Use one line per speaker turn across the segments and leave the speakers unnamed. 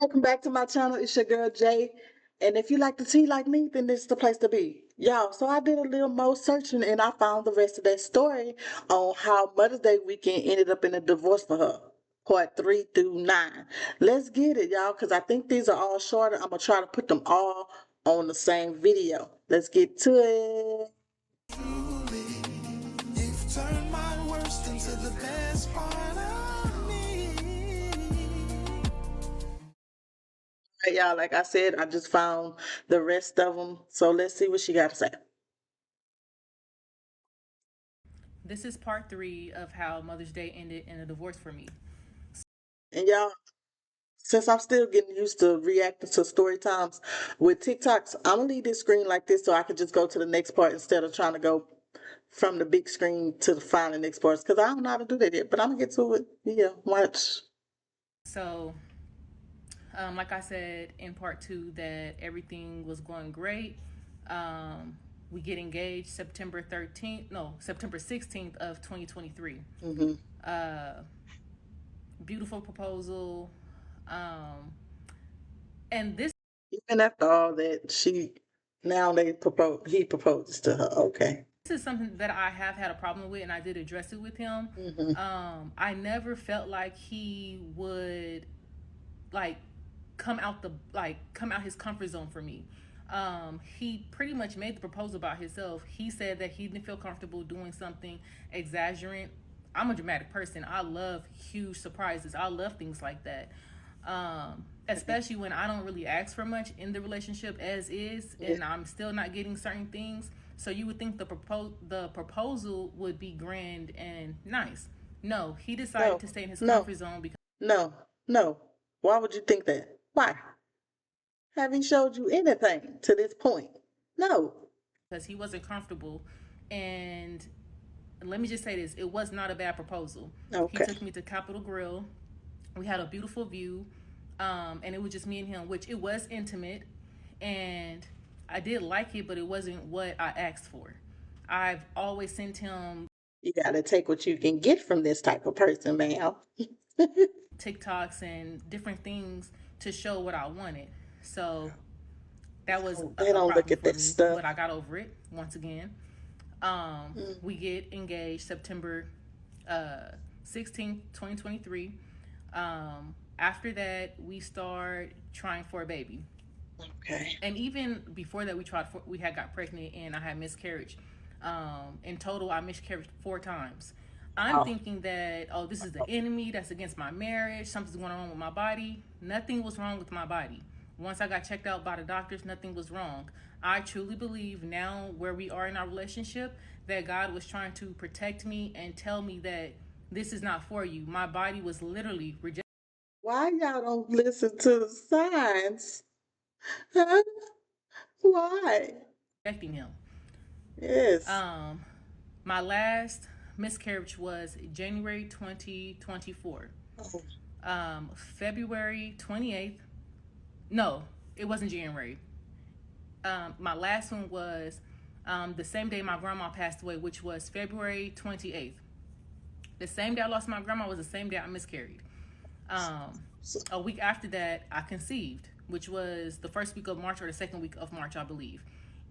Welcome back to my channel. It's your girl Jay. And if you like the tea like me, then this is the place to be. Y'all, so I did a little more searching and I found the rest of that story on how Mother's Day weekend ended up in a divorce for her. Part 3 through 9. Let's get it, y'all, because I think these are all shorter. I'm going to try to put them all on the same video. Let's get to it.
Truly, you've turned my worst into the best part of me.
Right, y'all, like I said, I just found the rest of them. So let's see what she got to say.
This is part 3 of how Mother's Day ended in a divorce for me.
And y'all, since I'm still getting used to reacting to story times with TikToks, I'm gonna leave this screen like this so I can just go to the next part instead of trying to go from the big screen to the final next parts because I don't know how to do that yet. But I'm gonna get to it. Yeah, watch.
So, like I said in part 2, that everything was going great. We get engaged September 16th of 2023.
Mm-hmm.
Beautiful proposal. And this
Even after all that, he proposes to her. Okay.
is something that I have had a problem with, and I did address it with him.
Mm-hmm.
I never felt like he would like come out his comfort zone for me. He pretty much made the proposal about himself. He said that he didn't feel comfortable doing something exaggerant. I'm a dramatic person. I love huge surprises. I love things like that. Especially when I don't really ask for much in the relationship as is, and I'm still not getting certain things. So you would think the proposal would be grand and nice. No, he decided
No,
to stay in his
no,
comfort zone because
no, no. Why would you think that? Why? Have he showed you anything to this point? No.
he wasn't comfortable. And let me just say this, it was not a bad proposal. He
Okay.
took me to Capitol Grill. We had a beautiful view. And it was just me and him, which it was intimate. And I did like it, but it wasn't what I asked for. I've always sent him
You got to take what you can get from this type of person, ma'am.
TikToks and different things to show what I wanted. So that was
They
a
don't look
problem
at
for
that
me,
stuff.
but I got over it once again. We get engaged September 16th, 2023. After that, we start trying for a baby.
Okay.
And even before that, we had got pregnant and I had miscarriage. In total, I miscarried 4 times. I'm
Oh,
thinking that, oh, this is the enemy that's against my marriage. Something's going on with my body. Nothing was wrong with my body. Once I got checked out by the doctors, nothing was wrong. I truly believe now, where we are in our relationship, that God was trying to protect me and tell me that this is not for you. My body was literally
why y'all don't listen to the signs? Huh? Why?
rejecting him.
Yes.
Um, my last miscarriage was January 2024.
Oh,
February 28th. No, it wasn't January. My last one was the same day my grandma passed away, which was February 28th. The same day I lost my grandma was the same day I miscarried.
so,
A week after that, I conceived, which was the first week of March or the second week of March, I believe.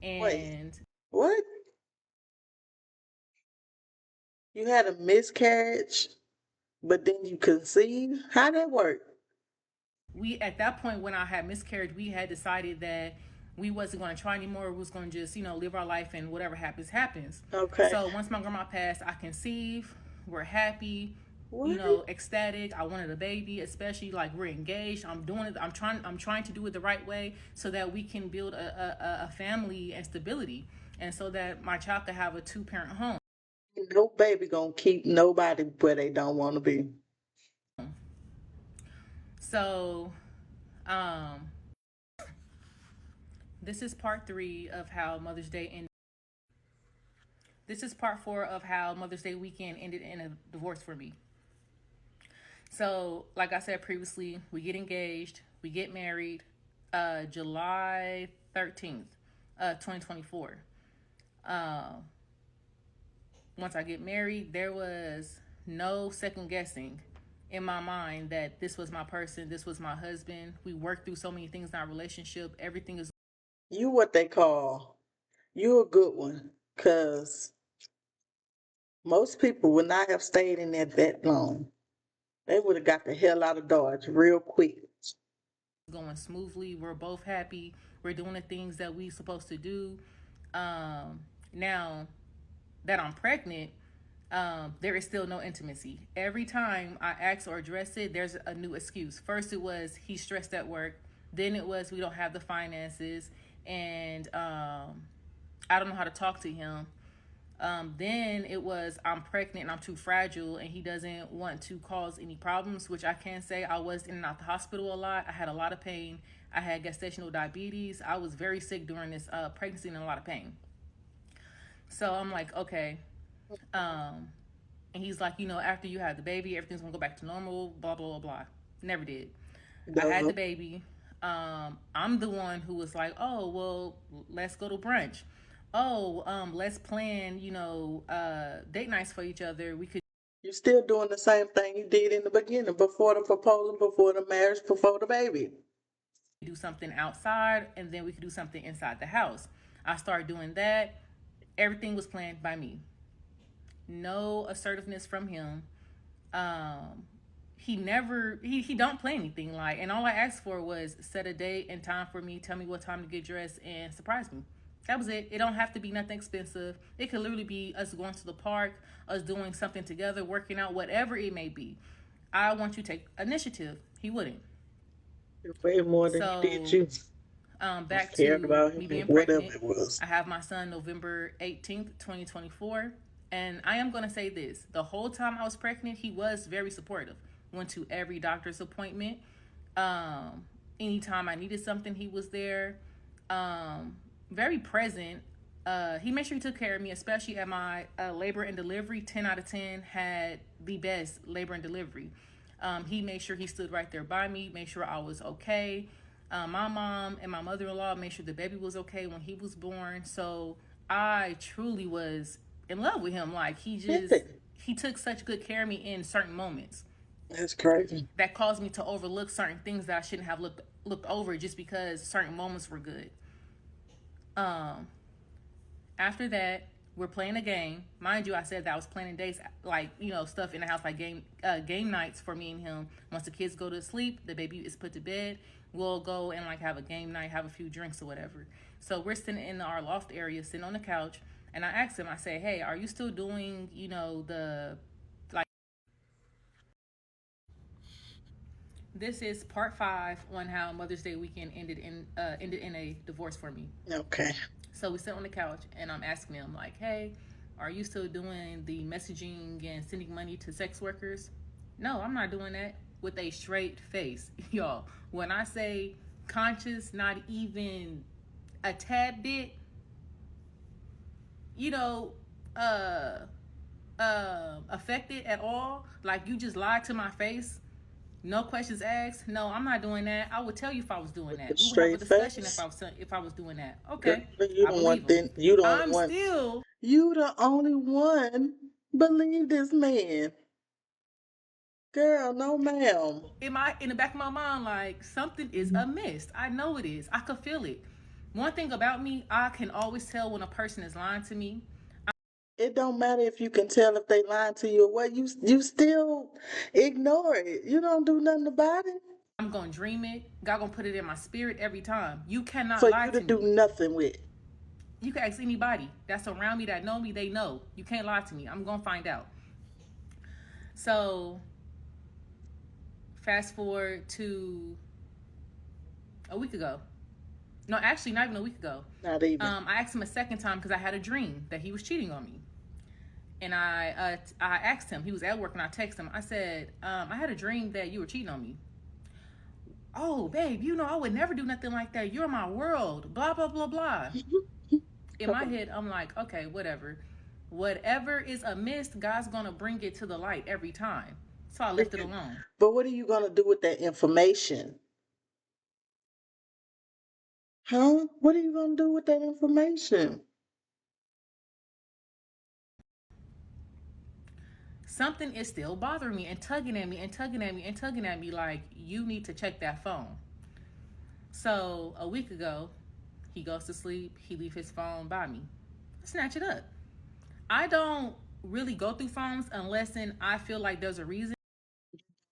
wait,
And
what? You had a miscarriage, but then you conceived? How that work?
we, at that point when I had miscarriage, we had decided that we wasn't going to try anymore. We was going to just, live our life and whatever happens, happens.
Okay.
So once my grandma passed, I conceived. We're happy,
What?
ecstatic. I wanted a baby, especially like we're engaged. I'm doing it. I'm trying to do it the right way so that we can build a family and stability, and so that my child could have a 2-parent home.
No baby gonna keep nobody where they don't want to be.
So, um, this is part 3 of how Mother's Day ended. This is part 4 of how Mother's Day weekend ended in a divorce for me. So, like I said previously, we get engaged, we get married, July 13th, 2024. Once I get married, there was no second guessing. in my mind that this was my person, this was my husband. We worked through so many things in our relationship. Everything is
You what they call you a good one, cause most people would not have stayed in there that long. They would have got the hell out of Dodge real quick.
going smoothly. We're both happy. We're doing the things that we supposed to do. Now that I'm pregnant, there is still no intimacy. Every time I ask or address it, there's a new excuse. First, it was he's stressed at work. Then it was we don't have the finances, and I don't know how to talk to him. Then it was I'm pregnant and I'm too fragile, and he doesn't want to cause any problems. Which I can say I was in and out the hospital a lot. I had a lot of pain. I had gestational diabetes. I was very sick during this pregnancy and in a lot of pain. So I'm like, okay. And he's like, after you have the baby, everything's gonna go back to normal. Blah blah blah blah. Never did. I had
No,
the baby. I'm the one who was like, oh well, let's go to brunch. Oh, let's plan, date nights for each other. We could
you still doing the same thing you did in the beginning, before the proposal, before the marriage, before the baby.
do something outside, and then we could do something inside the house. I started doing that. Everything was planned by me. No assertiveness from him. Um, he never he don't play anything like, and all I asked for was set a date and time for me, tell me what time to get dressed, and surprise me. That was it. It don't have to be nothing expensive. It could literally be us going to the park, us doing something together, working out, whatever it may be. I want you to take initiative. He wouldn't.
Way more than he did
So
you.
back
Cared
to
about him,
me being
whatever
pregnant.
it was.
I have my son November 18th, 2024. And I am going to say this, the whole time I was pregnant, he was very supportive. Went to every doctor's appointment. Um, Anytime I needed something, he was there. Very present. He made sure he took care of me, especially at my labor and delivery. 10 out of 10 had the best labor and delivery. He made sure he stood right there by me, made sure I was okay. My mom and my mother-in-law made sure the baby was okay when he was born. So I truly was in love with him. Like he took such good care of me in certain moments
That's crazy.
that caused me to overlook certain things that I shouldn't have looked over just because certain moments were good. Um, After that, we're playing a game. Mind you, I said that I was planning days, like stuff in the house, like game nights for me and him. Once the kids go to sleep, the baby is put to bed. We'll go and like have a game night, have a few drinks or whatever. So we're sitting in our loft area, sitting on the couch, and I asked him. I say, "Hey, are you still doing, the like?" This is part 5 on how Mother's Day weekend ended in a divorce for me.
Okay.
So we sit on the couch and I'm asking him, like, hey, are you still doing the messaging and sending money to sex workers? No, I'm not doing that, with a straight face. Y'all, when I say conscious, not even a tad bit, you know, uh, affected at all, like you just lied to my face. No questions asked. No, I'm not doing that. I would tell you if I was doing
With the
that. We would have a
straight
discussion
face.
if I was doing that.
Girl,
Okay,
you
I
the one
believe him.
thing you the only
I'm
one.
still
You the only one believe this man. Girl, no ma'am.
in the back of my mind like something is amiss. I know it is. I could feel it. One thing about me, I can always tell when a person is lying to me.
It don't matter if you can tell if they lying to you or what. You still ignore it. You don't do nothing about it.
I'm gonna dream it. God gonna put it in my spirit every time. You cannot
For
lie
you to
to
do
me.
nothing with.
You can ask anybody that's around me that know me. They know you can't lie to me. I'm gonna find out. So fast forward to a week ago. No, actually, not even a week ago.
Not even.
I asked him a second time because I had a dream that he was cheating on me. And I asked him. He was at work, and I texted him. I said, I had a dream that you were cheating on me. Oh, babe, I would never do nothing like that. You're my world. Blah blah blah blah. In my head, I'm like, okay, whatever. Whatever is amiss, God's gonna bring it to the light every time. So I left it alone.
But what are you gonna do with that information? Huh? What are you gonna do with that information?
something is still bothering me and tugging at me and tugging at me and tugging at me like, you need to check that phone. So a week ago, he goes to sleep, he leave his phone by me. I snatch it up. I don't really go through phones unless I feel like there's a reason.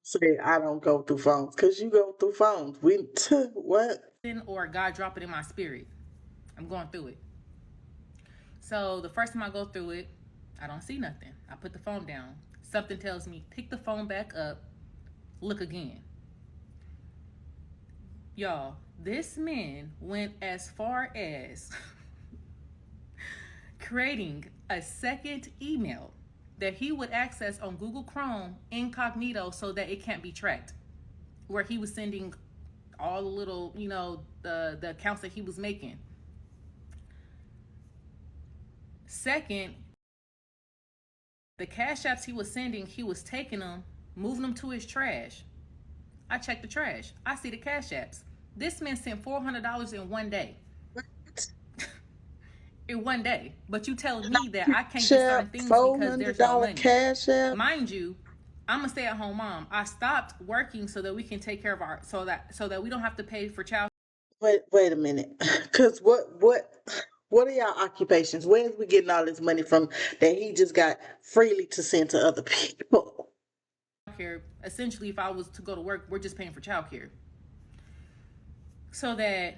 Say I don't go through phones because you go through phones. What?
Or God drop it in my spirit. I'm going through it. So the first time I go through it, I don't see nothing. I put the phone down. Something tells me, pick the phone back up, look again. Y'all, this man went as far as creating a second email that he would access on Google Chrome incognito so that it can't be tracked. Where he was sending all the little, the accounts that he was making. Second, the cash apps he was sending, he was taking them, moving them to his trash. I checked the trash. I see the cash apps. This man sent $400 in one day. In one day. But you telling me that I can't do certain things because there's no
$400
money.
cash app.
Mind you, I'm a stay-at-home mom. I stopped working so that we can take care of so that we don't have to pay for child.
Wait a minute. Cause what are y'all occupations? Where's we getting all this money from that he just got freely to send to other people?
Care. Essentially, if I was to go to work, we're just paying for childcare. So that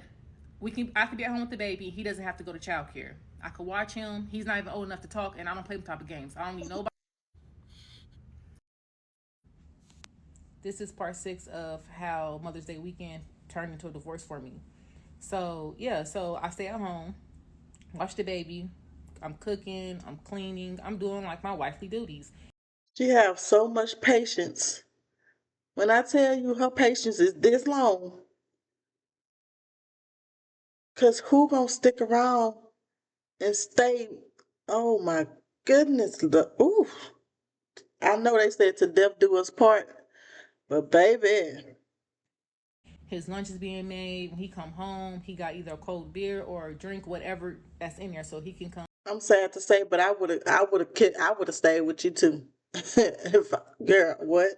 I could be at home with the baby. He doesn't have to go to childcare. I could watch him. He's not even old enough to talk, and I don't play them type of games. I don't need nobody. This is part 6 of how Mother's Day weekend turned into a divorce for me. So yeah, so I stay at home, watch the baby. I'm cooking, I'm cleaning, I'm doing like my wifely duties.
She have so much patience. When I tell you her patience is this long, cause who gonna stick around and stay? Oh my goodness, ooh! I know they said to death do us part, but baby,
His lunch is being made. When he come home, he got either a cold beer or a drink, whatever that's in there, so he can come.
I'm sad to say, but I would have stayed with you too. Girl, what?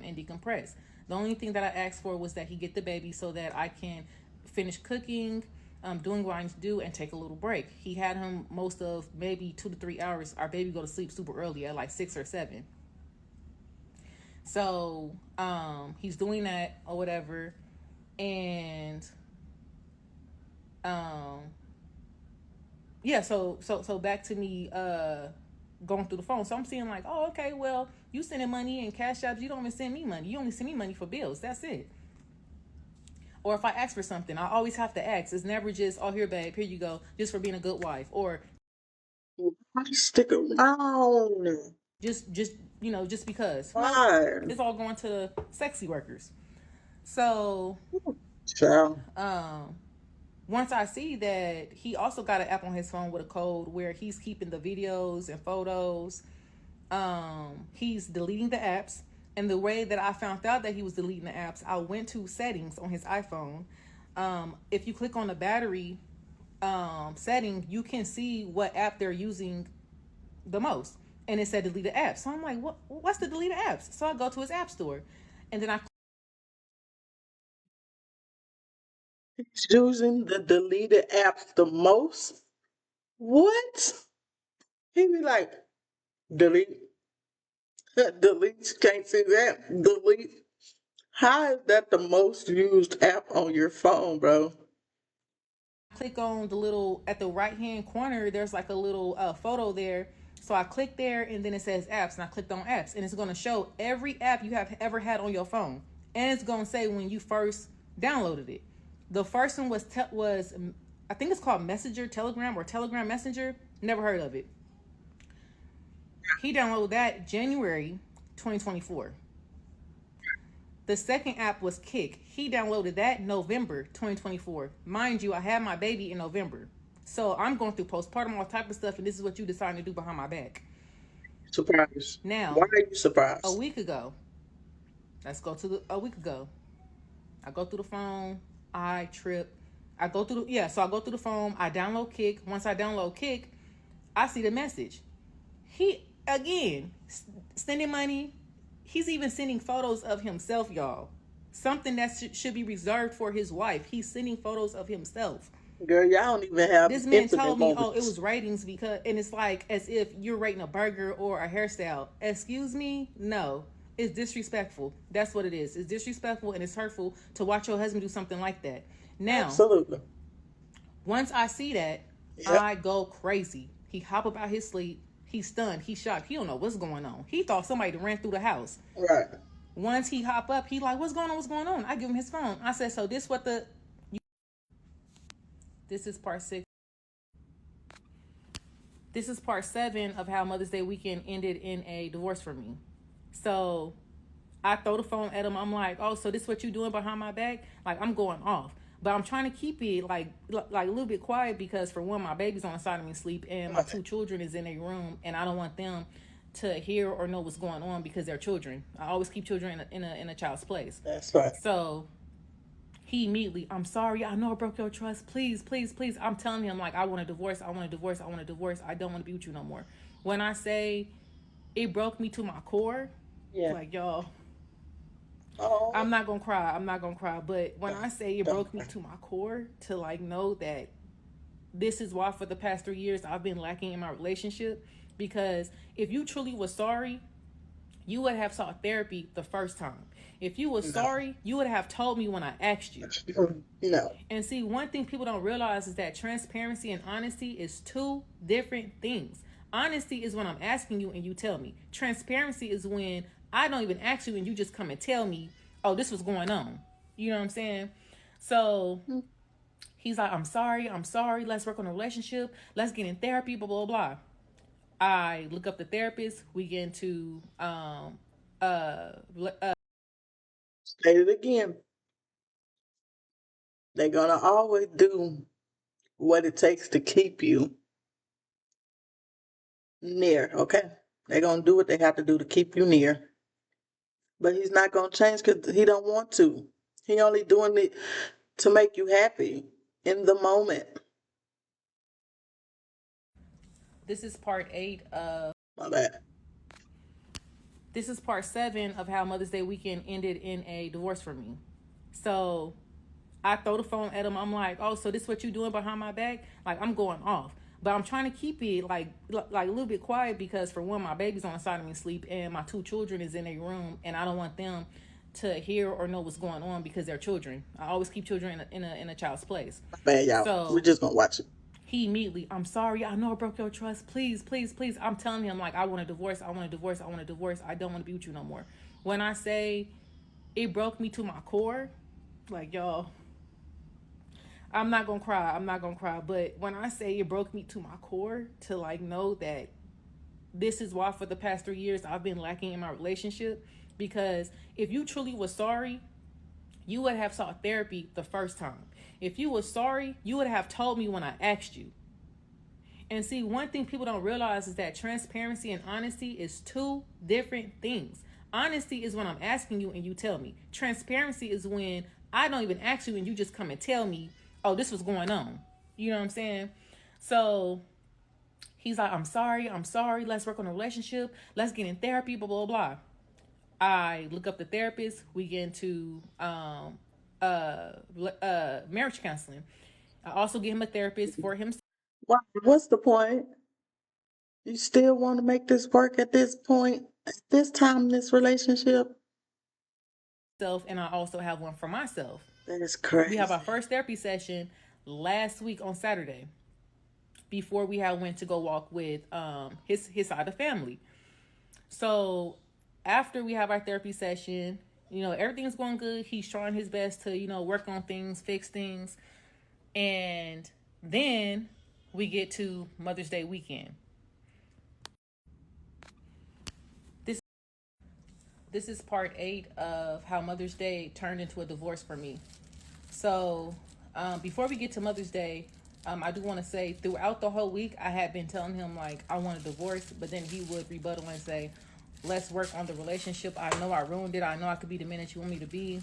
And decompress. The only thing that I asked for was that he get the baby so that I can finish cooking, doing what I need to do, and take a little break. He had him most of maybe 2 to 3 hours. Our baby go to sleep super early at like 6 or 7. So he's doing that or whatever, and yeah. So back to me going through the phone. So I'm seeing like, oh, okay, well, you sending money and cash apps. You don't even send me money. You only send me money for bills. That's it. Or if I ask for something, I always have to ask. It's never just, oh, here, babe, here you go, just for being a good wife. Or
Stick around.
just just because.
Why?
It's all going to sexy workers. So
Child.
once I see that he also got an app on his phone with a code where he's keeping the videos and photos, he's deleting the apps. And the way that I found out that he was deleting the apps, I went to settings on his iPhone. If you click on the battery setting, you can see what app they're using the most. And it said deleted apps. So I'm like, what's the deleted apps? So I go to his app store. And then
He's using the deleted apps the most? What? He be like, delete. Delete. Can't see that. Delete. How is that the most used app on your phone, bro?
click on the little, at the right hand corner, there's like a little photo there. So I click there and then it says apps, and I clicked on apps, and it's going to show every app you have ever had on your phone. And it's going to say when you first downloaded it. The first one was I think it's called Messenger Telegram or Telegram Messenger. Never heard of it. He downloaded that January 2024. The second app was Kick. He downloaded that November 2024. Mind you, I had my baby in November. So I'm going through postpartum, all type of stuff, and this is what you decided to do behind my back.
Surprised.
Now,
why are you surprised?
A week ago, a week ago, I go through the phone, I trip. I go through the phone, I download Kick. Once I download Kick, I see the message. He again, sending money. He's even sending photos of himself, y'all. Something that should be reserved for his wife. He's sending photos of himself.
Girl, y'all don't even have
This man
intimate
told me, oh, it
moments.
was ratings because, and it's like as if you're rating a burger or a hairstyle. Excuse me? No. It's disrespectful. That's what it is. It's disrespectful and it's hurtful to watch your husband do something like that. Now,
Absolutely.
once I see that,
Yep.
I go crazy. He hop up out his sleep. He's stunned. He's shocked. He don't know what's going on. He thought somebody ran through the house.
Right.
Once he hop up, he like, what's going on? What's going on? I give him his phone. I said, so this what the this is part 6. This is part 7 of how Mother's Day weekend ended in a divorce for me. So I throw the phone at him. I'm like, oh, so this what you doing behind my back? Like, I'm going off. But I'm trying to keep it like a little bit quiet because for one, my baby's on the side of me sleep and my 2 children is in a room and I don't want them to hear or know what's going on because they're children. I always keep children in a child's place.
That's right.
So he immediately, I'm sorry, I know I broke your trust. Please, please, please. I'm telling him, like, I want a divorce. I want a divorce. I want a divorce. I don't want to be with you no more. When I say it broke me to my core,
Yeah.
like, y'all,
Oh.
I'm not going to cry. I'm not going to cry. But when I say it broke me to my core to, like, know that this is why for the past 3 years I've been lacking in my relationship. Because if you truly was sorry, you would have sought therapy the first time. If you were sorry, you would have told me when I asked you.
No.
And see, one thing people don't realize is that transparency and honesty is 2 different things. Honesty is when I'm asking you and you tell me. Transparency is when I don't even ask you and you just come and tell me, oh, this was going on. You know what I'm saying? So he's like, I'm sorry. Let's work on a relationship. Let's get in therapy, blah, blah, blah. I look up the therapist. We get into
Say it again. They're gonna always do what it takes to keep you near, okay? They're gonna do what they have to do to keep you near. But he's not gonna change because he don't want to. He only doing it to make you happy in the moment.
this is part 8 of
My bad.
this is part 7 of how Mother's Day weekend ended in a divorce for me. So I throw the phone at him. I'm like, oh, so this what you doing behind my back? Like, I'm going off. But I'm trying to keep it like a little bit quiet because for one, my baby's on the side of me sleep and my 2 children is in a room and I don't want them to hear or know what's going on because they're children. I always keep children in a child's place.
My bad, y'all. We're
So
just gonna watch it.
he immediately, I'm sorry, I know I broke your trust. Please, please, please. I'm telling him, like, I want a divorce. I want a divorce. I want a divorce. I don't want to be with you no more. When I say it broke me to my core, like, y'all, I'm not gonna cry. I'm not gonna cry. But when I say it broke me to my core to like know that this is why for the past 3 years I've been lacking in my relationship. Because if you truly was sorry, you would have sought therapy the first time. If you were sorry, you would have told me when I asked you. And see, one thing people don't realize is that transparency and honesty is 2 different things. Honesty is when I'm asking you and you tell me. Transparency is when I don't even ask you and you just come and tell me, oh, this was going on. You know what I'm saying? So he's like, I'm sorry. Let's work on a relationship. Let's get in therapy, blah, blah, blah. I look up the therapist. We get into marriage counseling. I also get him a therapist for himself.
Why? What's the point? You still want to make this work at this point, at this time in this relationship?
And I also have one for myself.
That is
We have
crazy.
our first therapy session last week on Saturday before we had went to go walk with his side of the family. So after we have our therapy session, you know, everything's going good. He's trying his best to, you know, work on things, fix things. And then we get to Mother's Day weekend. This is part 8 of how Mother's Day turned into a divorce for me. So before we get to Mother's Day, I do want to say throughout the whole week, I had been telling him like I want a divorce, but then he would rebuttal and say, let's work on the relationship. I know I ruined it. I know I could be the man that you want me to be.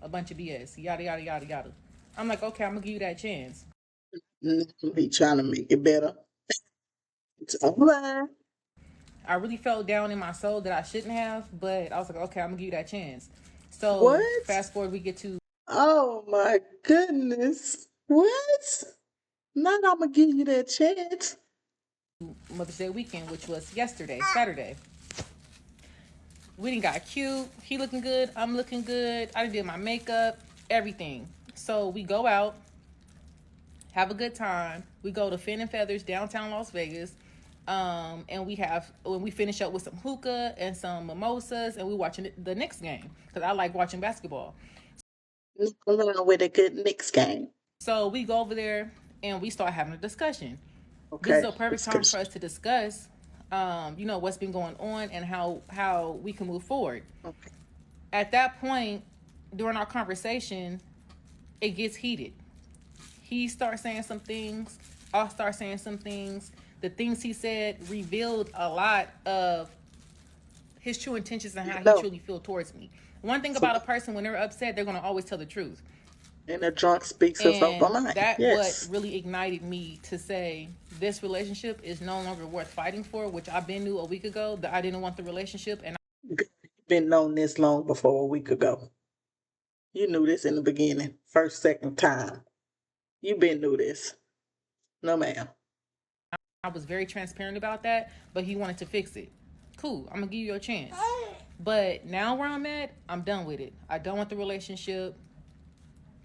A bunch of BS. Yada, yada, yada, yada. I'm like, okay, I'm going to give you that chance.
He trying to make it better. It's all right.
I really felt down in my soul that I shouldn't have, but I was like, okay, I'm gonna give you that chance. So
What?
fast forward, we get to
Oh my goodness. What? Not I'm gonna give you that chance.
Mother's Day weekend, which was yesterday, Saturday. We done got cute. He looking good. I'm looking good. I done did my makeup, everything. So we go out, have a good time. We go to Fin and Feathers downtown Las Vegas. And we have when we finish up with some hookah and some mimosas, and we watching the Knicks game because I like watching basketball.
Nothing wrong with a good Knicks game.
So we go over there and we start having a discussion. This is
Okay,
a perfect time for
discussion.
us to discuss, what's been going on and how we can move forward.
Okay.
At that point, during our conversation, it gets heated. He starts saying some things. I'll start saying some things. The things he said revealed a lot of his true intentions and
You
how he
know,
truly feels towards me. One thing
so,
about a person, when they're upset, they're going to always tell the truth.
and a drunk speaks his open
And
mind.
that what
Yes.
really ignited me to say this relationship is no longer worth fighting for, which I've been knew a week ago that I didn't want the relationship. And
Been known this long before a week ago. You knew this in the beginning. First, second time. You been knew this. No ma'am.
I was very transparent about that, but he wanted to fix it. Cool, I'm gonna give you a chance. But now where I'm at, I'm done with it. I don't want the relationship.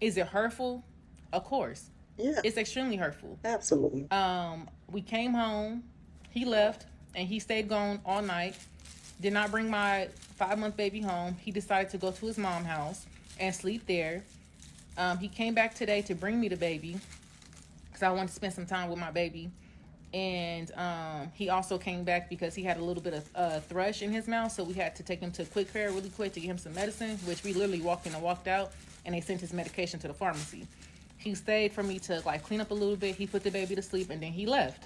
Is it hurtful? Of course.
Yeah,
It's extremely hurtful.
absolutely.
We came home, he left, and he stayed gone all night. Did not bring my 5-month baby home. He decided to go to his mom's house and sleep there. He came back today to bring me the baby because I wanted to spend some time with my baby. And he also came back because he had a little bit of thrush in his mouth, so we had to take him to quick care really quick to get him some medicine, which we literally walked in and walked out, and they sent his medication to the pharmacy. He stayed for me to like clean up a little bit. He put the baby to sleep, and then he left.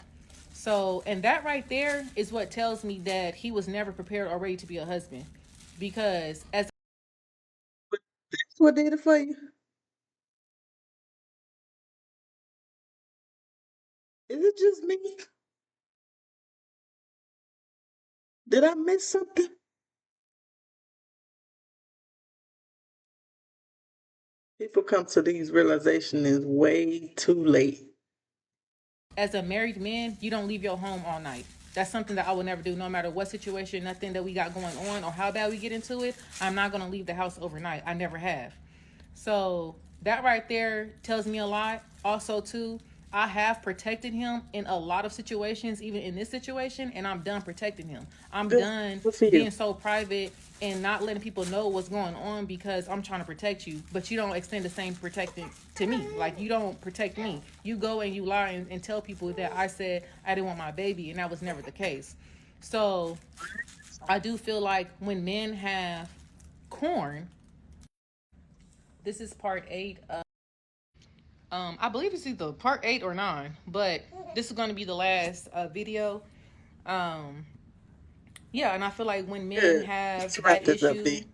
So, and that right there is what tells me that he was never prepared or ready to be a husband, because as
That's what did it for you? Is it just me? Did I miss something? People come to these realizations way too late.
as a married man, you don't leave your home all night. That's something that I would never do, no matter what situation, nothing that we got going on, or how bad we get into it. I'm not gonna leave the house overnight. I never have. So that right there tells me a lot. Also, too, I have protected him in a lot of situations, even in this situation, and I'm done protecting him. I'm
Good,
done
good for
being
you.
so private and not letting people know what's going on because I'm trying to protect you, but you don't extend the same protecting to me. Like, you don't protect me. You go and you lie and tell people that I said I didn't want my baby, and that was never the case. So I do feel like when men have corn, this is part 8 of I believe it's either part 8 or 9, but this is going to be the last video. Um, yeah, and I feel like when men
Good. Let's
have
wrap
that
this up,
issue
D.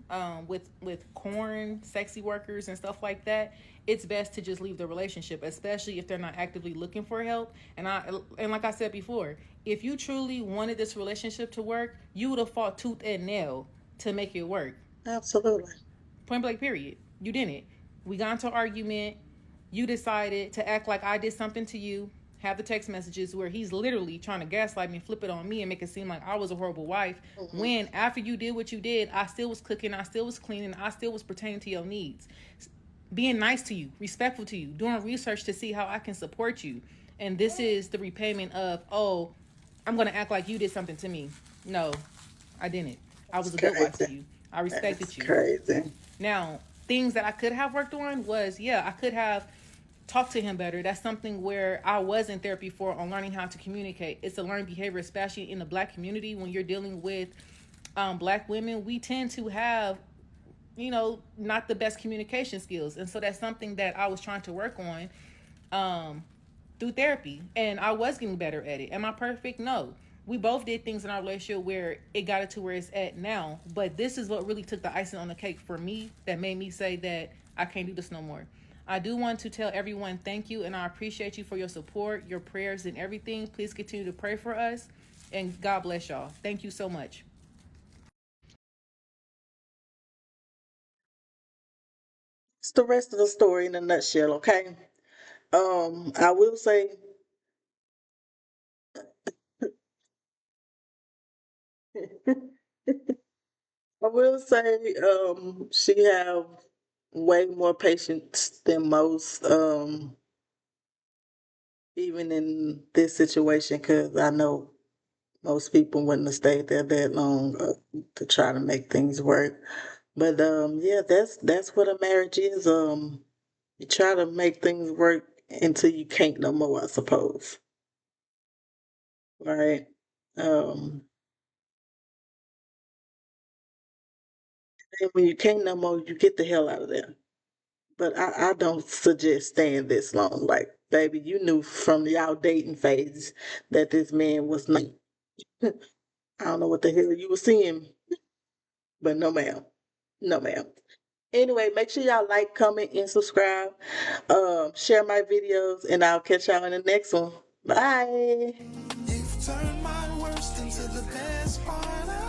with corn, sexy workers, and stuff like that, it's best to just leave the relationship, especially if they're not actively looking for help. And like I said before, if you truly wanted this relationship to work, you would have fought tooth and nail to make it work.
Absolutely.
Point blank, period. You didn't. We got into an argument. You decided to act like I did something to you. Have the text messages where he's literally trying to gaslight me, flip it on me, and make it seem like I was a horrible wife.
Mm-hmm.
When after you did what you did, I still was cooking, I still was cleaning, I still was pertaining to your needs, being nice to you, respectful to you, doing research to see how I can support you. And this is the repayment of, oh, I'm going to act like you did something to me. No, I didn't. I
That's
was a good wife to
crazy.
you. I
That's
respected you.
crazy.
Now, things that I could have worked on was, yeah, I could have talked to him better. That's something where I was in therapy for, on learning how to communicate. It's a learned behavior, especially in the Black community. When you're dealing with Black women, we tend to have, not the best communication skills. And so that's something that I was trying to work on through therapy. And I was getting better at it. Am I perfect? No. We both did things in our relationship where it got it to where it's at now. But this is what really took the icing on the cake for me that made me say that I can't do this no more. I do want to tell everyone thank you, and I appreciate you for your support, your prayers, and everything. Please continue to pray for us. And God bless y'all. Thank you so much.
It's the rest of the story in a nutshell, okay? I will say, she have way more patience than most, even in this situation, because I know most people wouldn't have stayed there that long to try to make things work. But yeah, that's what a marriage is. You try to make things work until you can't no more, I suppose. Right? Um, and when you can't no more, you get the hell out of there. But I don't suggest staying this long. Like, baby, you knew from y'all dating phase that this man was not. I don't know what the hell you were seeing, but no, ma'am. No, ma'am. Anyway, make sure y'all like, comment, and subscribe. Share my videos, and I'll catch y'all in the next one. Bye.
You've turned my worst into the best part of